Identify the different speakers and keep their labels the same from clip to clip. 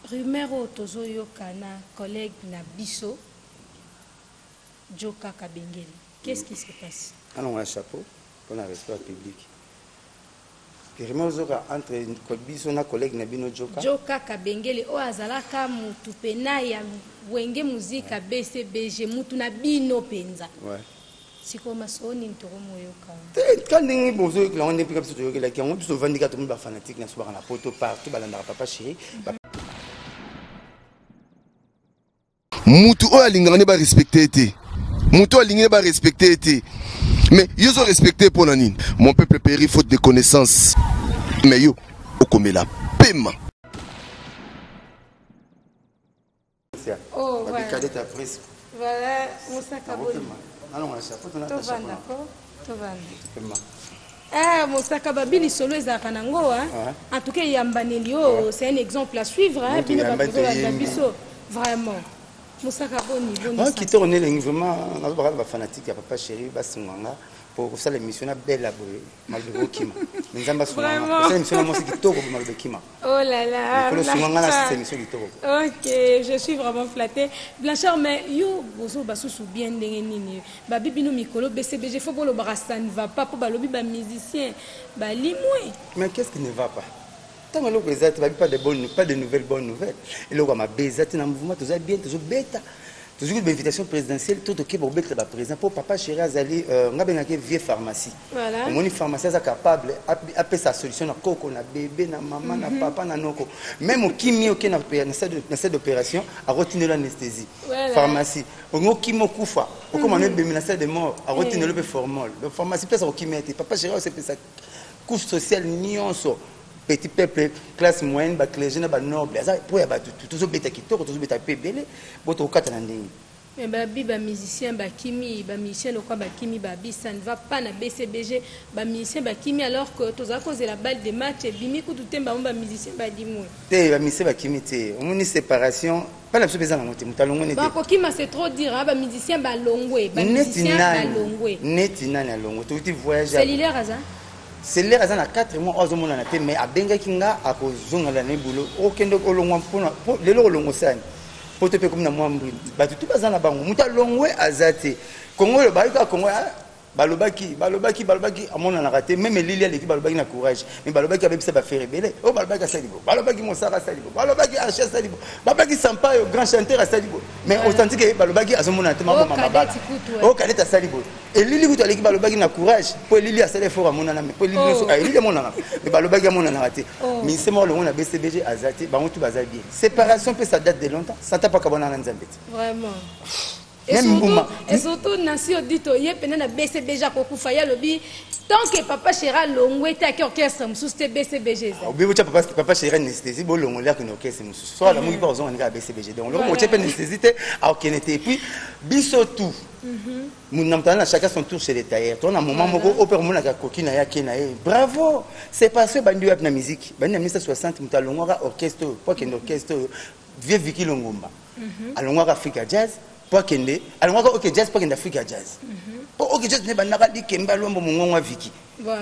Speaker 1: Rumero tozoyo kana collègue na biso Joka Kabengele. Qu'est-ce qui se passe?
Speaker 2: Alors on a un chapeau pour un restaurant public. Rumero zoka entre biso na collègue na bino Joka.
Speaker 1: Joka Kabengele o azalaka mutu pena ya wenge muzika BCBG mutu na bino penza.
Speaker 2: Ouais.
Speaker 1: Siko masoni ntoro moyoka.
Speaker 2: Quand ningi bozo que on est plus capable de yoka la qui on plus vendre tout le monde fanatique na soir na photo partout balanda papa chéri.
Speaker 3: Mutu o alingane ba respecter été. Mutu alingane ba respecter été. Mais yo so respecté pour nanine. Mon peuple périt faute de connaissances. Mais yo o comme la paiement.
Speaker 1: Oh voilà. Voilà, Moussaka Boni.
Speaker 2: Alors on a chapeau on a chapeau.
Speaker 1: D'accord. Ah, Moussaka Babili solo ezaka nango en tout cas Yambaneli c'est un exemple à suivre hein bino ba biso vraiment. Moussaka Boni
Speaker 2: Moi qui tourne les vraiment na fanatique ya papa chéri basinganga pour ça l'émission na belle aboye malgré kima. Nzamba sunganga. C'est l'émission moi qui toko malgré kima.
Speaker 1: Oh là là.
Speaker 2: Pour le sunganga là c'est l'émission qui toko.
Speaker 1: OK, je suis vraiment flattée. Blanchard mais yo bozo basusu bien ndenge nini. Ba bibino mikolo BCBG faut bolo barasta ne va pas pour balobi ba musicien. Ba limwe.
Speaker 2: Mais qu'est-ce qui ne va pas? Tant que l'on pas de nouvelles bonnes nouvelles. Et là, on a bézati dans le mouvement, tout ça bien, tout ça bêta. Toujours une invitation présidentielle, tout ok pour mettre le président. Pour papa chéri Azali, on a bien une vieille pharmacie.
Speaker 1: Voilà.
Speaker 2: On a une pharmacie capable d'appeler sa solution à coco, na bébé, na maman, na papa, na noko. Même au kimi, ok, dans cette opération, à retenir l'anesthésie. Pharmacie. On a kimi koufa. On a menacé de mort, à retenir le formol. La pharmacie, peut-être au kimi, papa chéri, c'est sa couche sociale, nyonso. Petit peuple, classe moyenne, clergé, noble. Pour y avoir tout ce bêta qui tourne, tout ce bêta pébélé, votre quatre années.
Speaker 1: Mais babi ba musicien ba kimi ba musicien le quoi ba kimi babi ça ne va pas na BCBG ba musicien ba kimi alors que tous à cause de la balle de match et bimi ku tout temba ba musicien ba dimwe.
Speaker 2: Té ba musicien ba kimi té. On une séparation, pas la chose na moté, mutalongo né.
Speaker 1: Ba ko kima c'est trop dire ba musicien ba longwe, ba musicien ba longwe.
Speaker 2: Netina na longo, tout ti voyage.
Speaker 1: C'est l'hilaire ça.
Speaker 2: C'est l'air à 4 mois aux hommes na té mais a benga kinga a ko zonga la né boulot. Okendo ko longwa mpona le lo longo sani. Pour te faire comme na moi mbri. Ba tout bazana bango, mutalongwe azate. Congo le baïka Congo balobaki amona na raté même Lili l'équipe balobaki na courage mais balobaki avec ça va faire rebelle oh balobaki salibo balobaki Monsara salibo balobaki Acha salibo balobaki Sampaio grand chanteur salibo mais authentique que balobaki azomona te mama mama oh kadeta salibo et Lili kuto l'équipe balobaki na courage pour Lili a salé fort amona na mais pour Lili so Lili amona mais balobaki amona na raté mais c'est moi le on a BCBG azate bango tout bazali bien séparation peut ça date de longtemps ça t'a pas kabona na nzambet
Speaker 1: vraiment. Et surtout, Nancy Odito, il y a un BCBG à Kokufaya lobby. Tant que papa Chéra Longwe était à orchestre, c'était BCBG.
Speaker 2: Oui, papa Chéra anesthésie, bon, on l'a qu'un orchestre, soit la mouille par exemple, on a BCBG. Donc, on a anesthésie, alors qu'il était. Et puis, bisotou. Nous n'avons chacun son tour chez les tailleurs. On a un moment où on a coquine à Kenae. Bravo! C'est parce que Bandu a la musique. Bandu a 1960, nous avons un orchestre, pas qu'un orchestre, vieux Vicky Longomba. Alors, on a Africa Jazz. Pas kende alors ok jazz pas kende Africa jazz ok jazz ne banaka di kemba lombo mongongo Vicky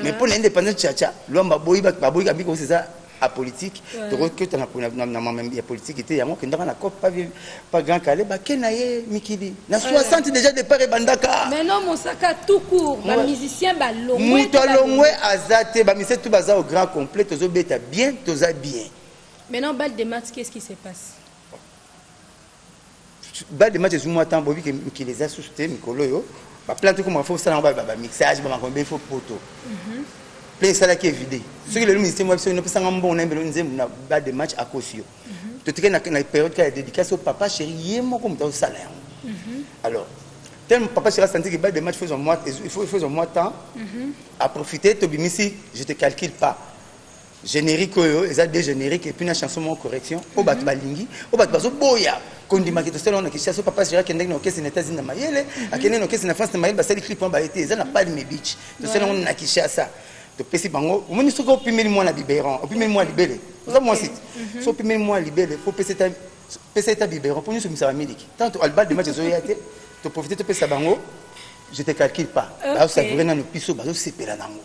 Speaker 2: mais pour l'indépendance chacha lomba boyi kambi ko c'est ça à politique donc que tu na même ya politique était yango kenda na cop pas grand calé ba kenaye mikili na 60 déjà de pare bandaka
Speaker 1: mais non Moussaka tout court ba musicien ba longwe
Speaker 2: mutalongwe azate ba musicien tout baza au grand complet tozo beta bien toza bien
Speaker 1: maintenant balle de match qu'est-ce qui se passe?
Speaker 2: Bas de match sur moi tant bobi qui les a suscités Mikolo yo ba plante comme faut ça ba mixage ba combien faut poto plein ça là qui est vidé ce que le ministère moi c'est une personne en bon n'aime na bas de match à cosio tout est na période qui est dédicace au papa chéri yemo comme dans salaire alors tellement papa chéri senti que bas de match faisons moi il faut faisons moi temps à profiter to bimisi je te calcule pas générique ils a des génériques et puis une chanson mon correction au bat balingi au bat bazo boya kondi maketo selo na kisha so papa jira kende na okesi na États-Unis na mayele akende na okesi na France na mayele basali clip on ba été ils na pas de beach to selo na kisha ça to pesi bango omoni soko pimeli moi na biberon opimeli moi libélé ça moi site so pimeli moi libélé faut pesi ta biberon pour nous so misala médic tant albal de match zo yate to profiter to pesa bango je te calcule pas ça vous dans nos piso bazo sepela nango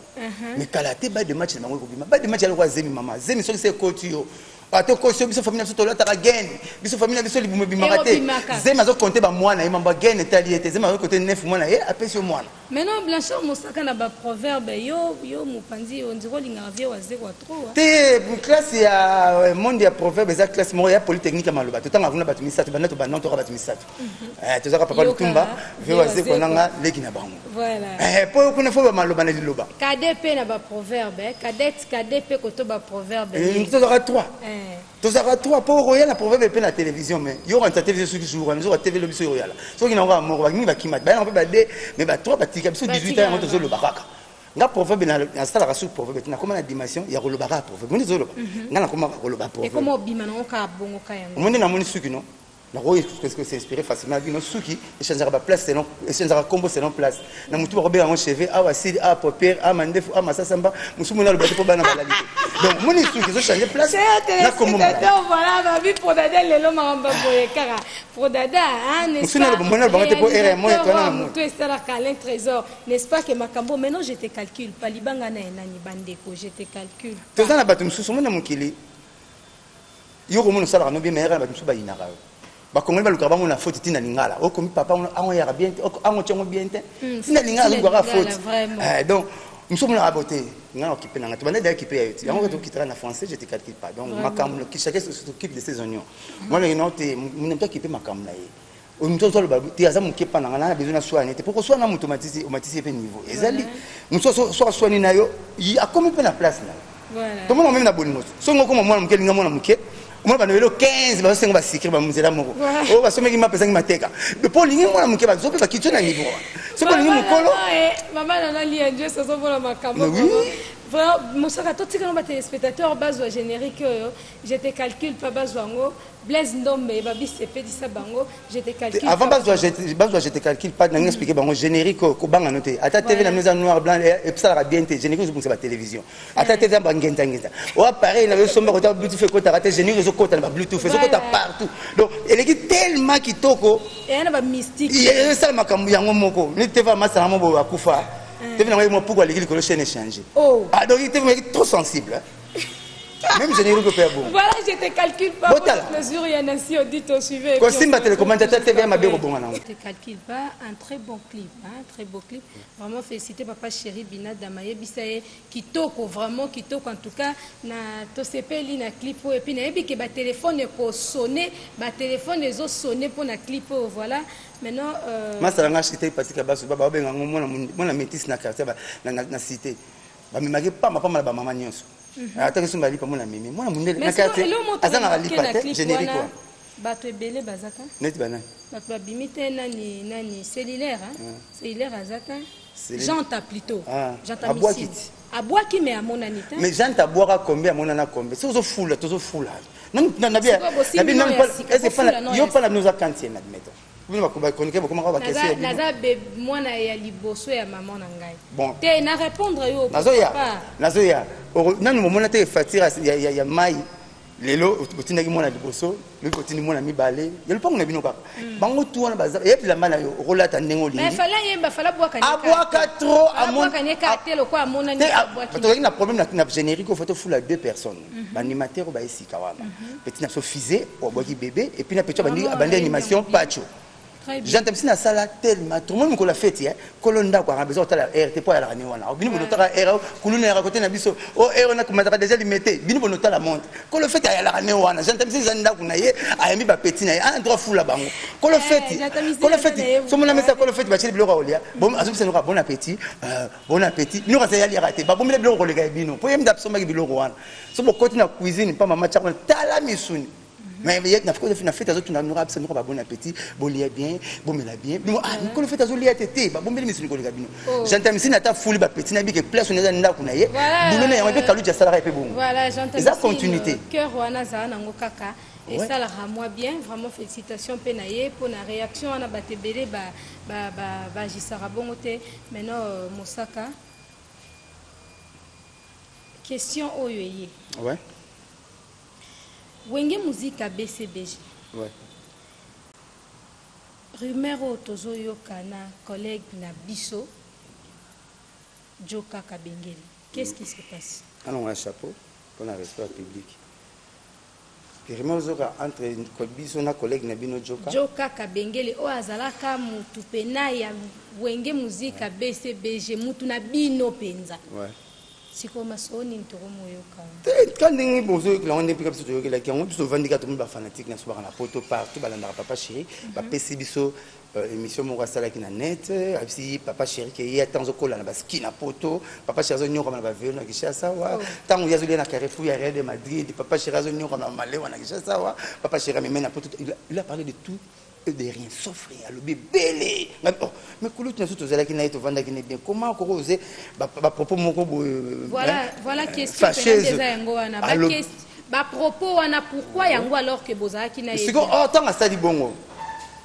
Speaker 2: mais kalaté ba de match na bango ko bima ba de match aloko zemi mama zemi so c'est côté yo Ato ko so biso famille biso tolata ka gain. Biso famille biso libume bimakate. Zema zo compter ba mwana yema ba gain etaliete. Zema zo compter 9 mwana et apesi mwana.
Speaker 1: Maintenant Blanchard Mosaka na ba proverbe yo mupanzi on dirait linga vie wa 0 à 3.
Speaker 2: Te classe ya monde ya proverbe za classe mo ya polytechnique maloba. Totanga vuna batu misatu bana to bana to batu misatu. Tozaka papa lutumba vie wa 0 nanga leki na bango.
Speaker 1: Voilà.
Speaker 2: Po kuna fo ba maloba na liloba.
Speaker 1: KDP na ba proverbe, cadette KDP koto ba proverbe.
Speaker 2: Tozaka 3. Tozaka 3 po royal na proverbe pe na télévision mais yo renta télévision sur jour, nous TV le biso royal. So ki na nga mo ba ngi ba kimat. Ba na ba de mais ba 3 ba tika biso 18 ans to zo lo bakaka. Nga proverbe na sala rasu proverbe na koma na dimension ya rolobaka proverbe. Moni zo lo. Nga na koma rolobaka proverbe.
Speaker 1: Et comment bima na ka bongo kaya.
Speaker 2: Moni na moni suki no. Na roye parce que c'est inspiré facilement bino suki échangera ba place selon échangera combo selon place. Na mutu ba robera mon cheveux a wasidi a paupière a mandefu a masasamba musumu na lo bato po bana balalité. Donc moni suki zo changer place na combo.
Speaker 1: Voilà ma vie pour dada lelo maramba boye kara. Pour dada n'est-ce pas.
Speaker 2: Musumu na lo bangate po ere moi toi na mo.
Speaker 1: Tu es là câlin trésor, n'est-ce pas que makambo maintenant je te calcule pas libanga na nani bandeko je te calcule.
Speaker 2: Tout ça na bato mususu mona mukili. Yo ko mona sala no bien meilleur bato mususu ba inara. Ba kongoli ba lukaba mona faute tina lingala. O komi papa on ya bien, on tient bien. Tina lingala lungara faute. Donc mususu mona aboté. Nga occupé na ngatu banda da occupé ayoti. Yango to kitara na français je te calcule pas. Donc makambo qui chacun s'occupe de ses oignons. Moi le note mon n'aime pas occupé makambo na ye. O muto zo ba ti aza mukepa na ngana besoin na soigner. Pourquoi soit na automatisé pe niveau. Ezali muto so soigner na yo, il a comme pe na place na.
Speaker 1: Voilà.
Speaker 2: Tout le monde même na bonne note. So ngoko mwana muke linga mwana muke. Moi ba novelo 15 ba senga ba sikri ba muzela moko. O ba someki ma pesa ngi mateka. De po lingi mwana muke ba zo pe ba kitcho na niveau. So ko lingi mukolo.
Speaker 1: Maman na li enjoy so so bola makambo. Vraiment Mosaka to tika no ba téléspectateur base au générique je te calcule pas base wango. Blaise Ndombe babi CP di sa bango je te calcule.
Speaker 2: Avant base je te calcule pas na expliquer bango générique ko banga noté. Ata TV na mise en noir blanc et puis ça la bien générique pour la télévision. Ata TV ba ngenta ngenta. O appareil na somba ko ta Bluetooth ko ta raté générique ko ta ba Bluetooth ko ta partout. Donc elle est tellement kitoko
Speaker 1: et na ba mystique.
Speaker 2: Et ça makambu yango moko. Ni TV ma sala mo bo akufa. TV na mo pourquoi l'église ko le chaîne échanger. Oh. Ah donc il était trop sensible. Même générique peut bon.
Speaker 1: Voilà, je te calcule pas. Mesure, il y a ainsi audit au suivi.
Speaker 2: Quand Simba télécommandataire TV m'a bien bon.
Speaker 1: Je te calcule pas, un très bon clip, hein, très beau clip. Vraiment féliciter papa chéri Bina Damaye Bisaye kitoko vraiment kitoko en tout cas na to sepeli na clip et puis na yebi que ba téléphone ko sonner, ba téléphone les autres sonner pour na clip voilà. Maintenant
Speaker 2: Masalanga cité parce que basu baba benga mona métis na quartier na cité. Ba memaki pas ma maman nyonso. Attends, je suis pas mon ami. Moi, mon na quartier. Azana lipa générique quoi.
Speaker 1: Bato ebele bazaka.
Speaker 2: Net bana.
Speaker 1: Bato babimite nani cellulaire hein. Cellulaire azaka. Janta plutôt. Janta missile. Abwaki mais à mon anita.
Speaker 2: Mais janta boira combien à mon ana combien. C'est full, Non na bien. Na bien non pas est-ce pas yo pas la nous a quantième admettons. Vous ne pouvez pas chroniquer comment on va casser.
Speaker 1: Naza be mwana ya liboso ya maman na ngai. Bon. Te na répondre yo.
Speaker 2: Nazoya. Nanu momona te fatira ya mai. Lelo otindaki mwana liboso, le otindi mwana mibale. Ya lupango na bino kaka. Bango tu wana baza. Et puis la mana yo rolata ndengo lingi.
Speaker 1: Mais fala yemba fala bwaka ni.
Speaker 2: Abwaka trop à mon.
Speaker 1: Bwaka ni ka telo kwa mona ni abwaka.
Speaker 2: Tu as un problème na générique au photo full à 2 personnes. L'animateur ba ici kawama. Petit na sofisé au boki bébé et puis na petit bandi animation pacho. J'entends si na sala tellement tout le monde ko la fête hein kolonda ko a besoin de la RT pour la rani wana bino bonota era kuluna era côté na biso o era na kumata déjà limité bino bonota la monte ko le fait ya la rani wana j'entends si zanda kuna ye ayemi ba petit na un droit fou la bango ko le fait so mona mesa ko le fait ba chili biloko olia bon azu se no bon appétit bino ka ya li raté ba bomile biloko le ga bino po yemi d'absomba biloko wana so bo côté na cuisine pas maman chakona tala misuni. Mais il y a une fête à nous absolument pas bon appétit, bon lien bien, bon mais la bien. Nous quand le fait à nous tété, bon mais monsieur Nicolas Gabino. J'entends si nata foule ba petit na bi que place on est dans kuna ye. Boulot na yambe kalu ja salarié pe bon.
Speaker 1: Voilà, j'entends.
Speaker 2: Ça continuité.
Speaker 1: Cœur wana za na ngokaka et ça la moi bien, vraiment félicitations penaye pour la réaction on a batebele ba jisara bongote. Maintenant Mosaka. Question oyoye.
Speaker 2: Ouais.
Speaker 1: Wenge musique à BCBG.
Speaker 2: Ouais.
Speaker 1: Rumeur otozo yokana collègue na biso Joka Kabengeli. Qu'est-ce qui se passe?
Speaker 2: Alors on a un chapeau pour un respect public. Périmé ozoka entre biso na collègue na bino Joka.
Speaker 1: Joka Kabengele o azalaka mutu pena ya wenge muzika BCBG mutu na bino penza.
Speaker 2: Ouais.
Speaker 1: Siko masoni ntoro moyoka.
Speaker 2: Quand ndingi bozo la on depuis biso toyoka la ki on biso vandika to ba fanatique na soba na poto partout balanda papa chéri ba pesi biso émission moko sala ki na net abisi papa chéri ki ya tanzo kola na baski na poto papa chéri zo nyoko na ba velo na Kinshasa wa tango yazo na Carrefour ya Real de Madrid papa chéri zo nyoko na Malewa na Kinshasa wa papa chéri me na poto il a parlé de tout et de rien sauf rien le bébé mais kulutu na soto zala ki na eto vanda ki ne bien comment ko oser ba propos moko
Speaker 1: voilà question que yango wana ba question ba propos wana pourquoi yango alors que bozala ki na
Speaker 2: eto siko tant asali bongo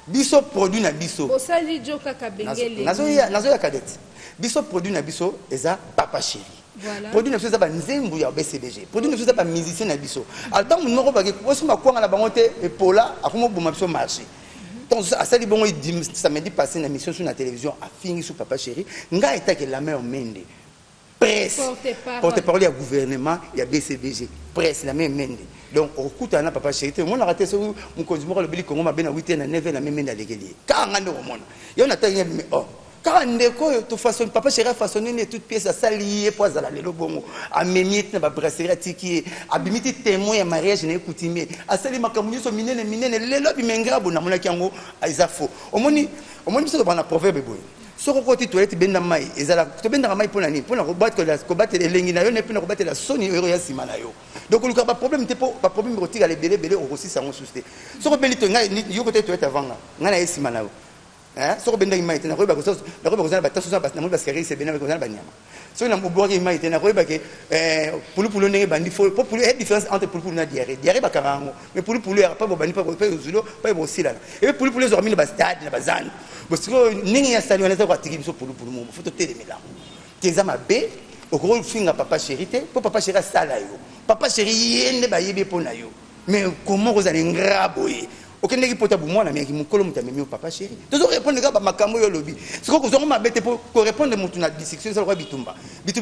Speaker 2: biso produit na biso
Speaker 1: bosali Joka Kabengele
Speaker 2: nazo ya cadette biso produit na biso eza papa chéri. Voilà. Produit na biso eza ba nzembu ya BCBG produit na biso eza ba musicien na biso altant monoko ba ke osuma kwanga na bango te epola akomo boma biso marché. Donc asali bongo samedi passé na mission sur la télévision a fini sur papa chéri nga etake la main au mende presse porte-parole ya gouvernement ya BCBG presse la main mende. Donc au coup na papa chéri te on a raté ce mon conducteur le bili Congo ma bena 8 na 9 na mende alekeli ka ngande o mona yo na tanga mais oh quand ndeko to façon papa chéri façonné toute pièce à salier pour azala lelo bongo a memiet na ba brasserie tiki abimiti témoin ya mariage na coutumier asali makambo so minene lelo bimenga bona mona kiango aizafo omoni biso bana proverbe boy soko koti toilette benda mai ezala to benda mai pona nini pona ko battre elengi na yo ne pona ko battre la soni euro ya sima na yo donc le ba problème te po ba problème rotika le belé au aussi sango susté soko beli to ngai yo côté toilette avanga ngana ya sima na yo soko benda mai te na ko ba ko na ba taso ba na mo ba skeri se bena ko na ba nyama so na mo boki mai te na ko ba ke pulu ndenge bandi fo pulu et différence entre pulu na diarrhée ba karango mais pulu ya pa bo bandi pa ko pe zulo pa bo sila et pulu zo ramine ba stade na bazan bosiko ningi ya stade wana za ko atiki biso pulu mo foto tele mela teza mabe okoro finga papa chéri te po papa chéri sala yo papa chéri yende ba yebe pona yo mais comment vous allez ngaboye okende ki pota bu mwana meki mukolo mutamemi papa chéri tozo répondre ka ba makambo yo lobi siko ko zongo mabete po ko répondre mutu na discussion ça ko bitumba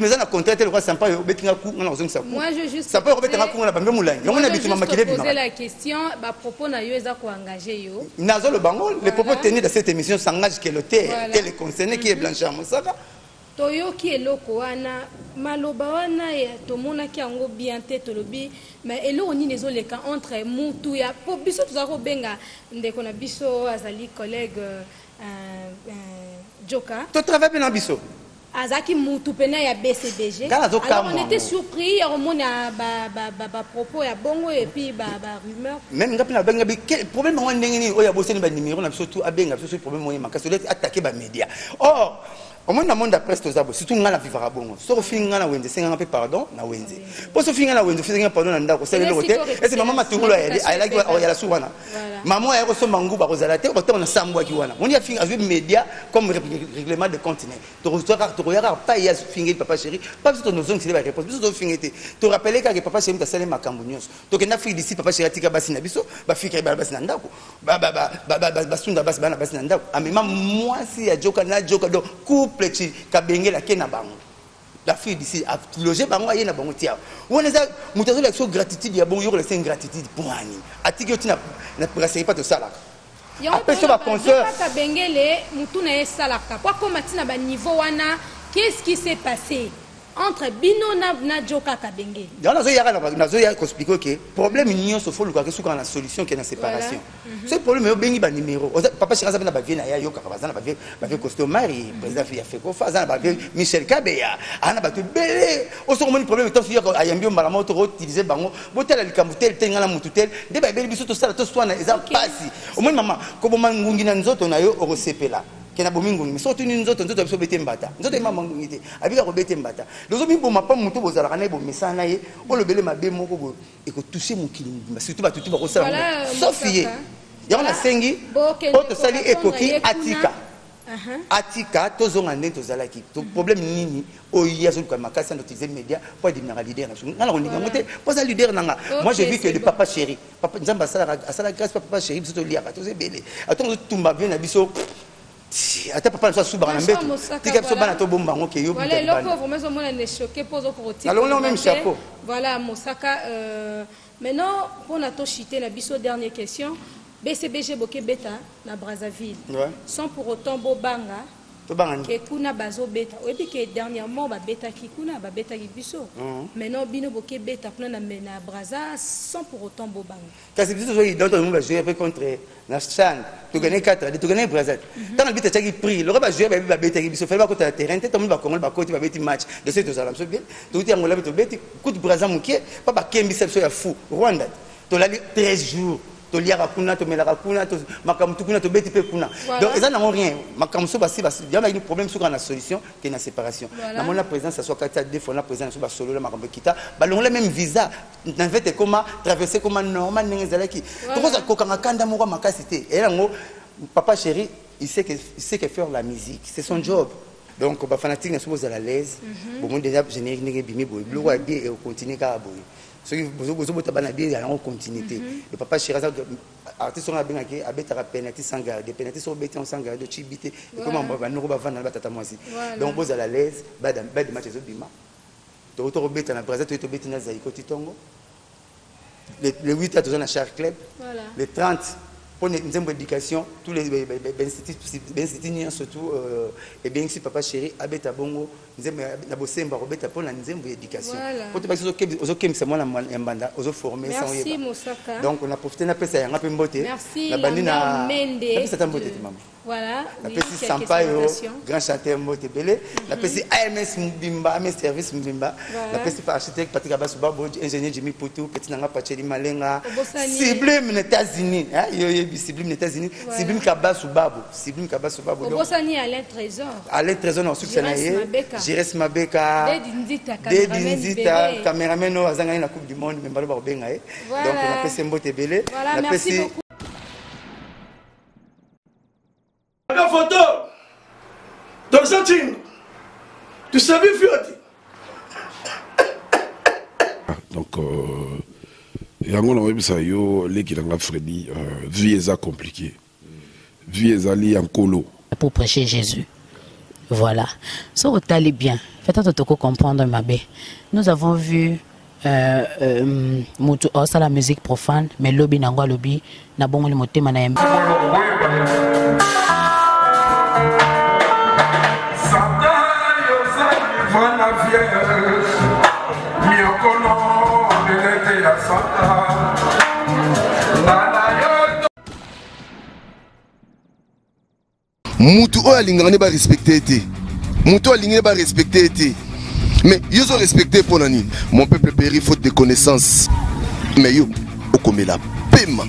Speaker 2: za na contrat le ko sampa yo betinga ku ngana ozongi sa ku
Speaker 1: moi je juste
Speaker 2: ça peut rebetinga ku ngana bambe mulani yango na bitumba makile bima
Speaker 1: poser la question ba propos na yo eza ko engager yo
Speaker 2: nazo le bango les propos tenus dans cette émission s'engage que l'auteur et les concernés qui est Blanchard Moussaka
Speaker 1: toyoki eloko wana maloba wana ya tomonaki yango bien te tolobi mais eloko nini ezoleka entre mutu ya po biso tozala kobenga ndeko na biso azali collègue Joka
Speaker 2: to travaille bien na biso
Speaker 1: azaki mutu pena ya BCBG alors on était surpris ya komona ba propos ya bongo et puis ba rumeur
Speaker 2: même ngapi na benga quel problème on ndenge ni oya boseni ba numéro na biso tout abenga biso problème moyen makasi attaquer ba média or au moins dans le monde de presse surtout ngana vivra bongo so finga na wenze senga pe pardon na wenze po so finga na wenze finga pardon na ndako c'est le côté et c'est maman matungolo elle like ya la suwana maman ya ko so mangu ba kozala te ko na sambo ki wana on y a finga azwe média comme règlement de continent to regarde pas ya finga papa chéri pas tout nos zones c'est la réponse biso to finga te to rappeler que papa chéri ta sale makambo nyonso to ke na fi d'ici papa chéri tika basi na biso ba fika ba basi na ndako ba sunda basi bana basi na ndako amema mwasi ya Joka na Joka donc Petit Kabengele la kena bango la fille d'ici a logé bango ayena bango tia on eza mutazo la gratitude ya bongo yo la sen gratitude pour ani atiki otina na brasserie pas de salaka après ça va concert
Speaker 1: Kabengele mutu na salaka kwa koma tina ba niveau wana qu'est-ce qui s'est passé entre bino na Joka Kabengele
Speaker 2: dans nazo ya ko expliquer que problème union so folo ka suka na solution qui est na séparation ce problème yo bengi ba numéro papa chéri za na ba viena ya yo ka bazana ba vie costume mari président ya feko fa za na ba vie Michel Kabeya ana ba to belé o so mon problème to fiya ko ayambi mbala moto ko utiliser bango botela likambutel tenga na mututel de ba beli biso to sala to swana eza pasi au moins maman ko bo mangungi na nzoto na yo o sepela kena bomingo mi so tuni nzoto biso bete mbata nzoto mama ngite abika ko bete mbata lozo mi boma pa mutu bozala kana bo misana ye o lobele mabe moko bo e ko toucher mokili surtout ba tutu ba ko sala Sophie ya na sengi o to sali ekoki atika tozonga ndenge tozalaki to problème nini o yazo kwa makasa ndo tize media pour devenir leader ngala ko ndinga mote pour ça leader nanga moi j'ai vu que le papa chéri papa nzamba sala grâce papa chéri biso to liaka to zebele attends tumba bien na biso ata papa so suba na mbeto tika biso bana to bomba ngo ke yo
Speaker 1: voilà le pauvre mais au moins on est choqué pour zo ko
Speaker 2: alors on même chapeau
Speaker 1: voilà Moussaka Maintenant, pour notre chité, la biso dernière question. BCBG Boké Beta na Brazzaville. Sans pour autant Bobanga. Que kuna bazo beta. Et puis que dernièrement ba beta qui kuna ba beta qui biso. Maintenant bino Boké Beta kuna na Brazza sans pour autant Bobanga.
Speaker 2: Car c'est biso zo dans monde va jouer contre na Chan. Tu gagner 4, tu gagner Brazza. Tant le beta qui pris, le va jouer ba beta qui biso fait ba côté terrain, tout le monde va Congo ba côté ba beti match. De ce tout ça so bien. Tout ti angola beto beti coup de Brazza muké, pas ba kembi sepso ya fou. Rwanda. To la 13 jours. To liara kuna to melaka kuna to makamutu kuna to beti pe kuna. Donc ils n'ont rien. Makamuso basi il y a un problème sur la solution qui est la séparation. Na mon la présence ça soit kata deux fois la présence sur ba solo la makambo kita. Ba long le même visa. Na fait comment traverser comment normal n'engezala ki. To ko za ko kanga kanda mo makasité. Et là papa chéri, il sait que faire la musique, c'est son job. Donc ba fanatique na suppose à l'aise. Bon déjà générique n'engé bimi boy. Le roi bien et continuer ka boy. Vous avez en continuité. Le papa Chiraza, artiste, on a bien qui a un pénalty sans garde. Des pénalty sont bêtés en sans garde, de chibité. Et comment on va nous revoir dans la batata moisi. Donc, vous allez à l'aise, bad de match de Bima. Tu as bêté dans la Brazza, tu as bêté dans Zaïko Titongo. Le 8 à 12 ans à Char Club. Le 30 pour une éducation, tous les instituts, surtout, et bien ici, papa chéri, Abet à Bongo, nous avons bossé pour l'éducation. Pour te passer aux autres, c'est moi la banda, aux autres formés.
Speaker 1: Merci, Moussaka.
Speaker 2: Donc, on a profité de ça, on a peu beauté.
Speaker 1: Merci, la Mende.
Speaker 2: C'est un beauté, maman.
Speaker 1: Voilà.
Speaker 2: La petite Sampaio, grand chanteur Mbote Belé. La petite AMS Mbimba, AMS Service Mbimba. La petite architecte Patrick Abasouba, ingénieur Jimmy Poutou, petit Nanga Pacheli Malenga. Sublime aux États-Unis. Sublime aux États-Unis. Sublime Kabasoubabu. Sublime Kabasoubabu.
Speaker 1: Obosani Alain Trésor.
Speaker 2: Alain Trésor, non, succénaïe. Jires Mabeka. Dedinzita, caméraman au Azangani la Coupe du Monde, mais Mbalo Bengae. Donc, on a fait Mbote Belé.
Speaker 1: Voilà, merci beaucoup.
Speaker 4: La photo d'Argentine, tu savais Fiotti. Donc, yango na webisa yo leki na Freddy, vie est compliquée, vie est allée en colo.
Speaker 5: Pour prêcher Jésus, voilà. Ça vous allez bien. Faites tout comprendre ma bé. Nous avons vu ça la musique profane, mais lobby nangwa lobby na bon le moté mana
Speaker 3: Moutou alingane ba respecter été. Moutou alingane ba respecter été. Mais ils ont respecté pour nani. Mon peuple périt faute de connaissances. Mais yo, okomela paiement.